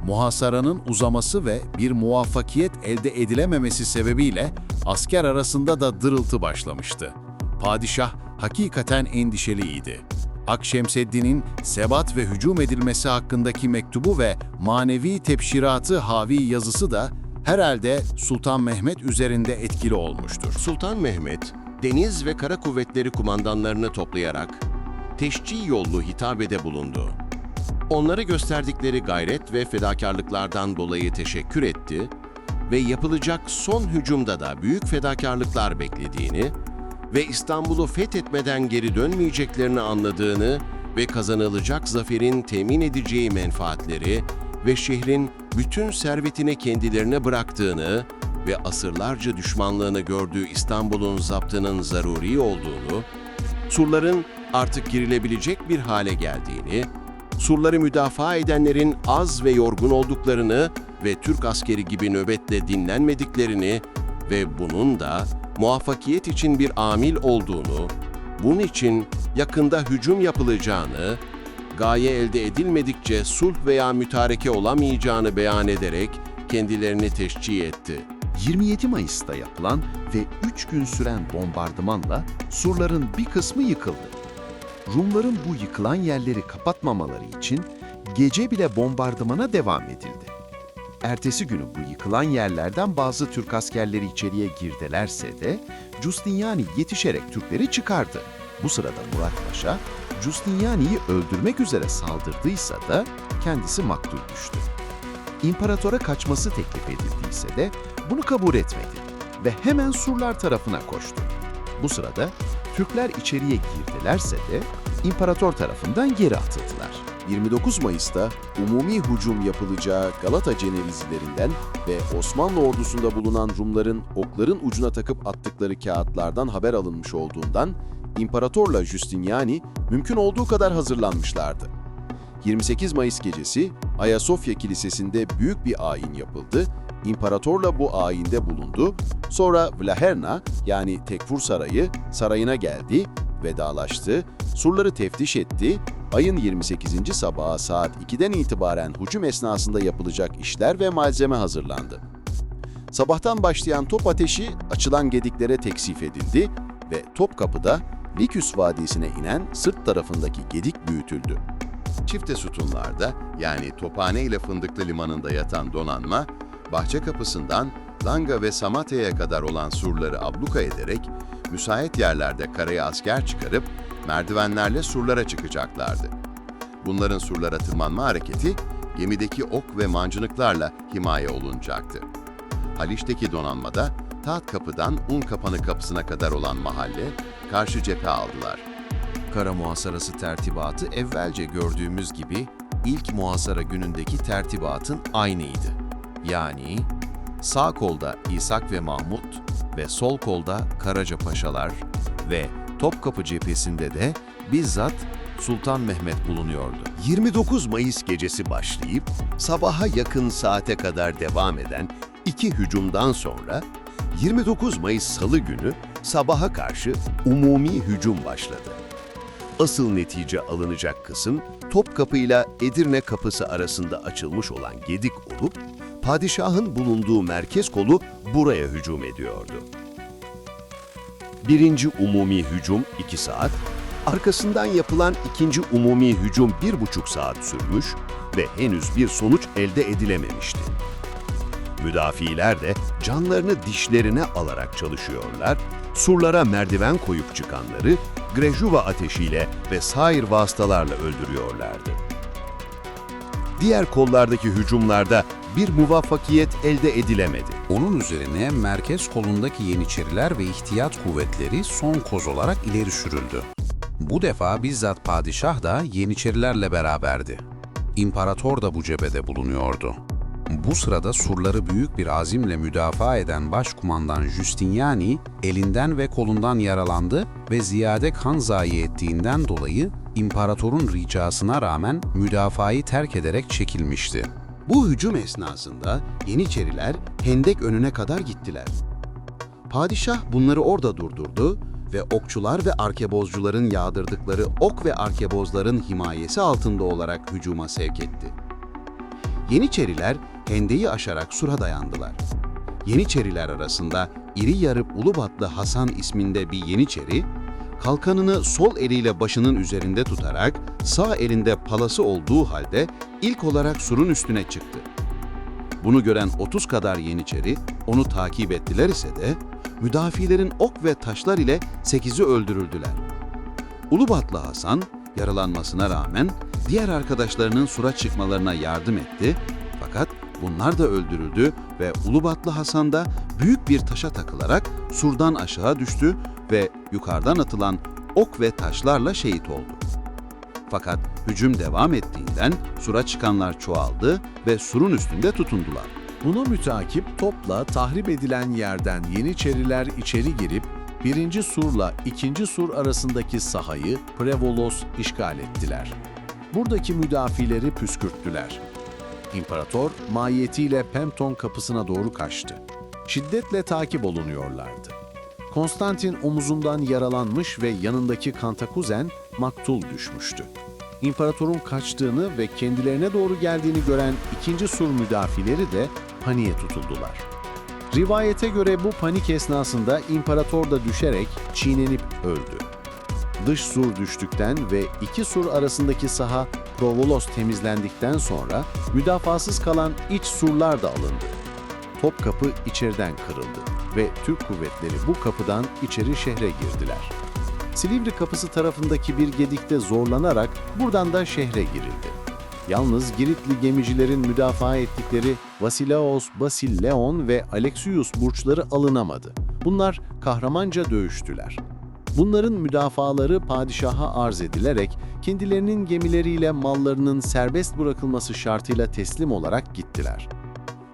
Muhasaranın uzaması ve bir muvaffakiyet elde edilememesi sebebiyle asker arasında da dırıltı başlamıştı. Padişah hakikaten endişeliydi. Akşemseddin'in sebat ve hücum edilmesi hakkındaki mektubu ve manevi tebşiratı havi yazısı da herhalde Sultan Mehmet üzerinde etkili olmuştur. Sultan Mehmet, deniz ve kara kuvvetleri kumandanlarını toplayarak teşci yollu hitabede bulundu. Onları gösterdikleri gayret ve fedakarlıklardan dolayı teşekkür etti ve yapılacak son hücumda da büyük fedakarlıklar beklediğini ve İstanbul'u fethetmeden geri dönmeyeceklerini anladığını ve kazanılacak zaferin temin edeceği menfaatleri ve şehrin bütün servetini kendilerine bıraktığını ve asırlarca düşmanlığını gördüğü İstanbul'un zaptının zaruri olduğunu, surların artık girilebilecek bir hale geldiğini, surları müdafaa edenlerin az ve yorgun olduklarını ve Türk askeri gibi nöbetle dinlenmediklerini ve bunun da muvaffakiyet için bir amil olduğunu, bunun için yakında hücum yapılacağını, gaye elde edilmedikçe sulh veya mütareke olamayacağını beyan ederek kendilerini teşcih etti. 27 Mayıs'ta yapılan ve 3 gün süren bombardımanla surların bir kısmı yıkıldı. Rumların bu yıkılan yerleri kapatmamaları için gece bile bombardımana devam edildi. Ertesi günü bu yıkılan yerlerden bazı Türk askerleri içeriye girdilerse de Giustiniani yetişerek Türkleri çıkardı. Bu sırada Murat Paşa, Giustiniani'yi öldürmek üzere saldırdıysa da kendisi maktul düştü. İmparatora kaçması teklif edildiyse de bunu kabul etmedi ve hemen surlar tarafına koştu. Bu sırada Türkler içeriye girdilerse de imparator tarafından geri atıldılar. 29 Mayıs'ta umumi hücum yapılacağı Galata Cenevizlerinden ve Osmanlı ordusunda bulunan Rumların okların ucuna takıp attıkları kağıtlardan haber alınmış olduğundan İmparatorla Giustiniani mümkün olduğu kadar hazırlanmışlardı. 28 Mayıs gecesi Ayasofya Kilisesi'nde büyük bir ayin yapıldı. İmparatorla bu ayinde bulundu. Sonra Vlaherna yani Tekfur Sarayı sarayına geldi, vedalaştı, surları teftiş etti. Ayın 28. sabahı saat 2'den itibaren hücum esnasında yapılacak işler ve malzeme hazırlandı. Sabahtan başlayan top ateşi açılan gediklere teksif edildi ve Topkapı'da Liküs Vadisi'ne inen sırt tarafındaki gedik büyütüldü. Çifte sütunlarda yani Tophane ile Fındıklı Limanı'nda yatan donanma, bahçe kapısından Langa ve Samatya'ya kadar olan surları abluka ederek müsait yerlerde karaya asker çıkarıp merdivenlerle surlara çıkacaklardı. Bunların surlara tırmanma hareketi gemideki ok ve mancınıklarla himaye olunacaktı. Haliç'teki donanmada Taht Kapı'dan Unkapanı kapısına kadar olan mahalle karşı cephe aldılar. Kara muhasarası tertibatı evvelce gördüğümüz gibi ilk muhasara günündeki tertibatın aynıydı. Yani sağ kolda İshak ve Mahmut ve sol kolda Karaca Paşalar ve Topkapı cephesinde de bizzat Sultan Mehmet bulunuyordu. 29 Mayıs gecesi başlayıp sabaha yakın saate kadar devam eden iki hücumdan sonra 29 Mayıs Salı günü sabaha karşı umumi hücum başladı. Asıl netice alınacak kısım Topkapı ile Edirne Kapısı arasında açılmış olan gedik olup padişahın bulunduğu merkez kolu buraya hücum ediyordu. Birinci umumi hücum 2 saat, arkasından yapılan ikinci umumi hücum 1,5 saat sürmüş ve henüz bir sonuç elde edilememişti. Müdafiler de canlarını dişlerine alarak çalışıyorlar, surlara merdiven koyup çıkanları Grejuva ateşiyle ve sair vasıtalarla öldürüyorlardı. Diğer kollardaki hücumlarda bir muvaffakiyet elde edilemedi. Onun üzerine merkez kolundaki Yeniçeriler ve ihtiyat kuvvetleri son koz olarak ileri sürüldü. Bu defa bizzat padişah da Yeniçerilerle beraberdi. İmparator da bu cephede bulunuyordu. Bu sırada surları büyük bir azimle müdafaa eden başkumandan Justiniani elinden ve kolundan yaralandı ve ziyade kan zayi ettiğinden dolayı imparatorun ricasına rağmen müdafayı terk ederek çekilmişti. Bu hücum esnasında Yeniçeriler hendek önüne kadar gittiler. Padişah bunları orada durdurdu ve okçular ve arkebozcuların yağdırdıkları ok ve arkebozların himayesi altında olarak hücuma sevk etti. Yeniçeriler hendeyi aşarak sura dayandılar. Yeniçeriler arasında iri yarı Ulubatlı Hasan isminde bir Yeniçeri, kalkanını sol eliyle başının üzerinde tutarak sağ elinde palası olduğu halde ilk olarak surun üstüne çıktı. Bunu gören 30 kadar Yeniçeri onu takip ettiler ise de müdafilerin ok ve taşlar ile 8'i öldürüldüler. Ulubatlı Hasan yaralanmasına rağmen diğer arkadaşlarının sura çıkmalarına yardım etti, fakat bunlar da öldürüldü ve Ulubatlı Hasan da büyük bir taşa takılarak surdan aşağı düştü ve yukarıdan atılan ok ve taşlarla şehit oldu. Fakat hücum devam ettiğinden sura çıkanlar çoğaldı ve surun üstünde tutundular. Buna mütakip topla tahrip edilen yerden Yeniçeriler içeri girip 1. surla 2. sur arasındaki sahayı Prevolos işgal ettiler. Buradaki müdafileri püskürttüler. İmparator mahiyetiyle Pempton kapısına doğru kaçtı. Şiddetle takip olunuyorlardı. Konstantin omuzundan yaralanmış ve yanındaki Kantakuzen maktul düşmüştü. İmparatorun kaçtığını ve kendilerine doğru geldiğini gören 2. sur müdafileri de paniğe tutuldular. Rivayete göre bu panik esnasında imparator da düşerek çiğnenip öldü. Dış sur düştükten ve 2 sur arasındaki saha Provolos temizlendikten sonra müdafasız kalan iç surlar da alındı. Topkapı içeriden kırıldı ve Türk kuvvetleri bu kapıdan içeri şehre girdiler. Silivri kapısı tarafındaki bir gedikte zorlanarak buradan da şehre girildi. Yalnız Giritli gemicilerin müdafaa ettikleri Vasilaos, Basil Leon ve Alexius burçları alınamadı. Bunlar kahramanca dövüştüler. Bunların müdafaları padişaha arz edilerek kendilerinin gemileriyle mallarının serbest bırakılması şartıyla teslim olarak gittiler.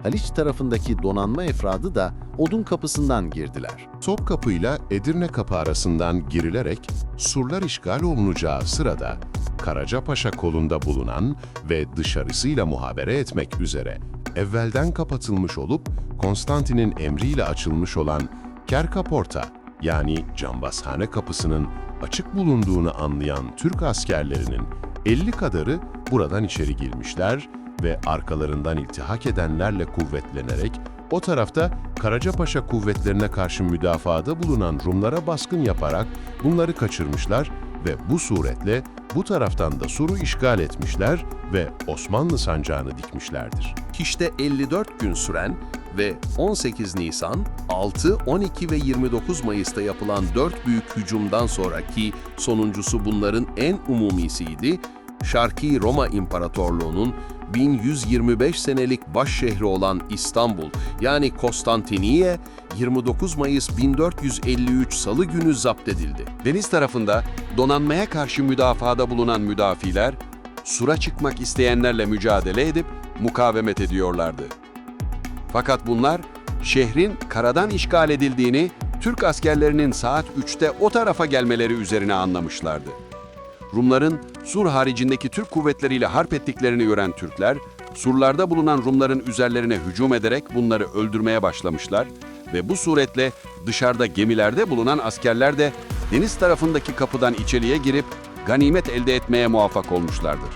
Haliç tarafındaki donanma efradı da Odun kapısından girdiler. Topkapı ile Edirne kapı arasından girilerek surlar işgal olunacağı sırada Karacapaşa kolunda bulunan ve dışarısıyla muhabere etmek üzere evvelden kapatılmış olup Konstantin'in emriyle açılmış olan Kerkaporta yani Cambazhane kapısının açık bulunduğunu anlayan Türk askerlerinin 50 kadarı buradan içeri girmişler ve arkalarından iltihak edenlerle kuvvetlenerek o tarafta Karacapaşa kuvvetlerine karşı müdafaada bulunan Rumlara baskın yaparak bunları kaçırmışlar ve bu suretle bu taraftan da suru işgal etmişler ve Osmanlı sancağını dikmişlerdir. İşte 54 gün süren ve 18 Nisan, 6, 12 ve 29 Mayıs'ta yapılan 4 büyük hücumdan sonraki sonuncusu bunların en umumisiydi, Şarkı Roma İmparatorluğu'nun 1125 senelik baş şehri olan İstanbul yani Konstantiniye 29 Mayıs 1453 Salı günü zapt edildi. Deniz tarafında donanmaya karşı müdafada bulunan müdafiler, sura çıkmak isteyenlerle mücadele edip mukavemet ediyorlardı. Fakat bunlar şehrin karadan işgal edildiğini Türk askerlerinin saat 3'te o tarafa gelmeleri üzerine anlamışlardı. Rumların sur haricindeki Türk kuvvetleriyle harp ettiklerini gören Türkler, surlarda bulunan Rumların üzerlerine hücum ederek bunları öldürmeye başlamışlar ve bu suretle dışarıda gemilerde bulunan askerler de deniz tarafındaki kapıdan içeriye girip ganimet elde etmeye muvaffak olmuşlardır.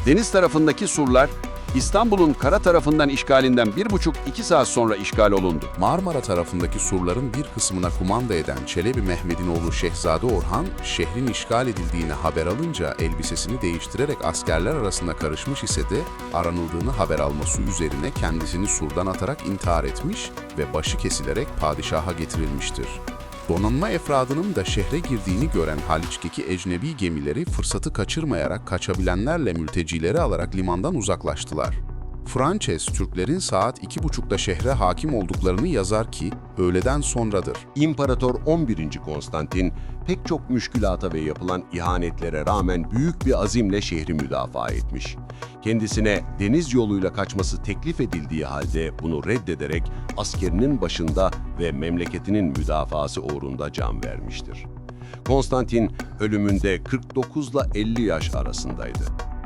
Deniz tarafındaki surlar İstanbul'un kara tarafından işgalinden 1,5-2 saat sonra işgal olundu. Marmara tarafındaki surların bir kısmına kumanda eden Çelebi Mehmet'in oğlu Şehzade Orhan, şehrin işgal edildiğini haber alınca elbisesini değiştirerek askerler arasında karışmış ise de aranıldığını haber alması üzerine kendisini surdan atarak intihar etmiş ve başı kesilerek padişaha getirilmiştir. Donanma efradının da şehre girdiğini gören Haliç'teki ecnebi gemileri fırsatı kaçırmayarak kaçabilenlerle mültecileri alarak limandan uzaklaştılar. Frances, Türklerin saat 2.30'da şehre hakim olduklarını yazar ki, öğleden sonradır. İmparator 11. Konstantin pek çok müşkülata ve yapılan ihanetlere rağmen büyük bir azimle şehri müdafaa etmiş. Kendisine deniz yoluyla kaçması teklif edildiği halde bunu reddederek askerinin başında ve memleketinin müdafası uğrunda can vermiştir. Konstantin ölümünde 49 ile 50 yaş arasındaydı.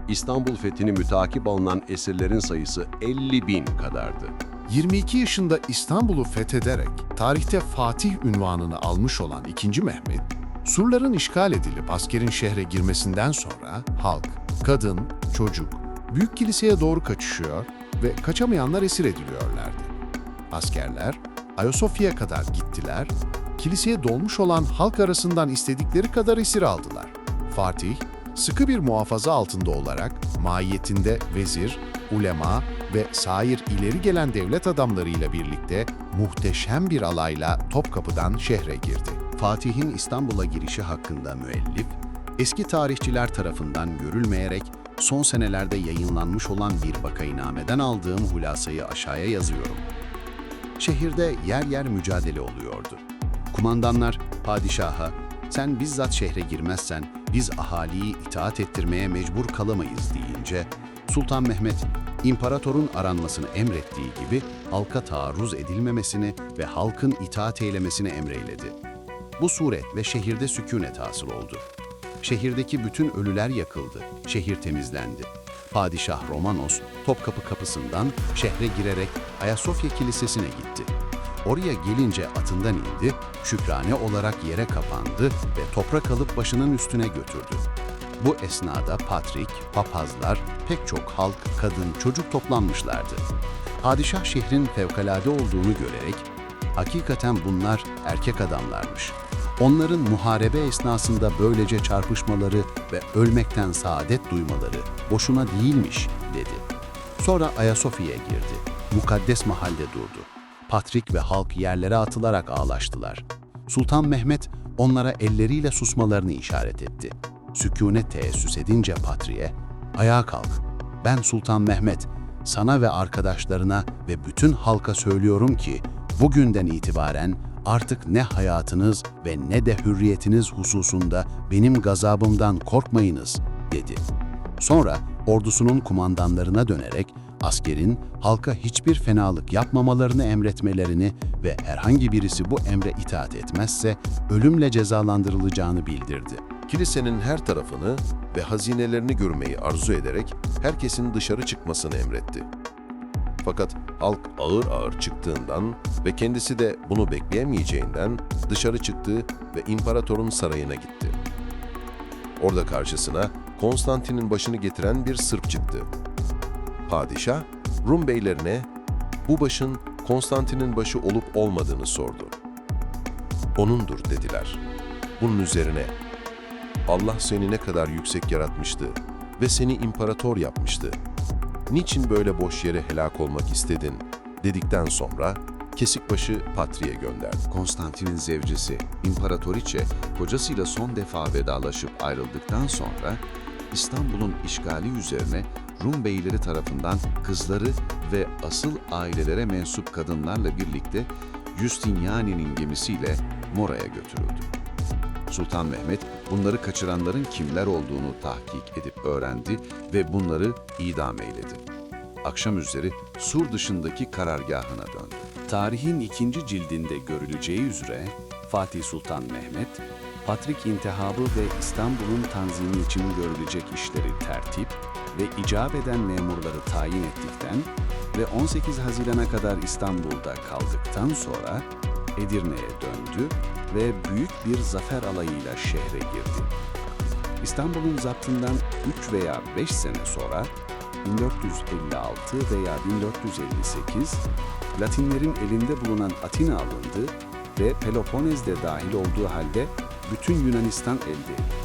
İstanbul fethini mütakip alınan esirlerin sayısı 50.000 kadardı. 22 yaşında İstanbul'u fethederek tarihte Fatih unvanını almış olan 2. Mehmet, surların işgal edilip askerin şehre girmesinden sonra halk, kadın, çocuk, büyük kiliseye doğru kaçışıyor ve kaçamayanlar esir ediliyorlardı. Askerler Ayasofya'ya kadar gittiler, kiliseye dolmuş olan halk arasından istedikleri kadar esir aldılar. Fatih, sıkı bir muhafaza altında olarak mahiyetinde vezir, ulema ve sair ileri gelen devlet adamlarıyla birlikte muhteşem bir alayla Topkapı'dan şehre girdi. Fatih'in İstanbul'a girişi hakkında müellif, eski tarihçiler tarafından görülmeyerek son senelerde yayınlanmış olan bir vakainameden aldığım hulasayı aşağıya yazıyorum. Şehirde yer yer mücadele oluyordu. Kumandanlar padişaha, "Sen bizzat şehre girmezsen biz ahaliyi itaat ettirmeye mecbur kalamayız" deyince, Sultan Mehmet, imparatorun aranmasını emrettiği gibi halka taarruz edilmemesini ve halkın itaat eylemesini emreyledi. Bu suretle şehirde sükunet hasıl oldu. Şehirdeki bütün ölüler yakıldı, şehir temizlendi. Padişah Romanos, Topkapı kapısından şehre girerek Ayasofya Kilisesi'ne gitti. Oraya gelince atından indi, şükrane olarak yere kapandı ve toprak alıp başının üstüne götürdü. Bu esnada patrik, papazlar, pek çok halk, kadın, çocuk toplanmışlardı. Padişah şehrin fevkalade olduğunu görerek, "Hakikaten bunlar erkek adamlarmış. Onların muharebe esnasında böylece çarpışmaları ve ölmekten saadet duymaları boşuna değilmiş" dedi. Sonra Ayasofya'ya girdi. Mukaddes mahalde durdu. Patrik ve halk yerlere atılarak ağlaştılar. Sultan Mehmet onlara elleriyle susmalarını işaret etti. Sükûnet teessüs edince Patriğe, "Ayağa kalk. Ben Sultan Mehmet, sana ve arkadaşlarına ve bütün halka söylüyorum ki, bugünden itibaren artık ne hayatınız ve ne de hürriyetiniz hususunda benim gazabımdan korkmayınız" dedi. Sonra ordusunun kumandanlarına dönerek askerin halka hiçbir fenalık yapmamalarını emretmelerini ve herhangi birisi bu emre itaat etmezse ölümle cezalandırılacağını bildirdi. Kilisenin her tarafını ve hazinelerini görmeyi arzu ederek herkesin dışarı çıkmasını emretti. Fakat halk ağır ağır çıktığından ve kendisi de bunu bekleyemeyeceğinden dışarı çıktı ve imparatorun sarayına gitti. Orada karşısına Konstantin'in başını getiren bir Sırp çıktı. Padişah, Rum beylerine bu başın Konstantin'in başı olup olmadığını sordu. "Onundur" dediler. Bunun üzerine, "Allah seni ne kadar yüksek yaratmıştı ve seni imparator yapmıştı. Niçin böyle boş yere helak olmak istedin?" dedikten sonra Kesikbaşı Patriğe gönderdi. Konstantin'in zevcesi İmparatoriçe kocasıyla son defa vedalaşıp ayrıldıktan sonra İstanbul'un işgali üzerine Rum beyleri tarafından kızları ve asıl ailelere mensup kadınlarla birlikte Justiniani'nin gemisiyle Mora'ya götürüldü. Sultan Mehmet bunları kaçıranların kimler olduğunu tahkik edip öğrendi ve bunları idam eyledi. Akşam üzeri Sur dışındaki karargahına döndü. Tarihin 2. cildinde görüleceği üzere Fatih Sultan Mehmet, Patrik intihabı ve İstanbul'un tanzimi için görülecek işleri tertip ve icap eden memurları tayin ettikten ve 18 Haziran'a kadar İstanbul'da kaldıktan sonra Edirne'ye döndü ve büyük bir zafer alayıyla şehre girdi. İstanbul'un zaptından 3 veya 5 sene sonra 1456 veya 1458, Latinlerin elinde bulunan Atina alındı ve Peloponez de dahil olduğu halde bütün Yunanistan elde edildi.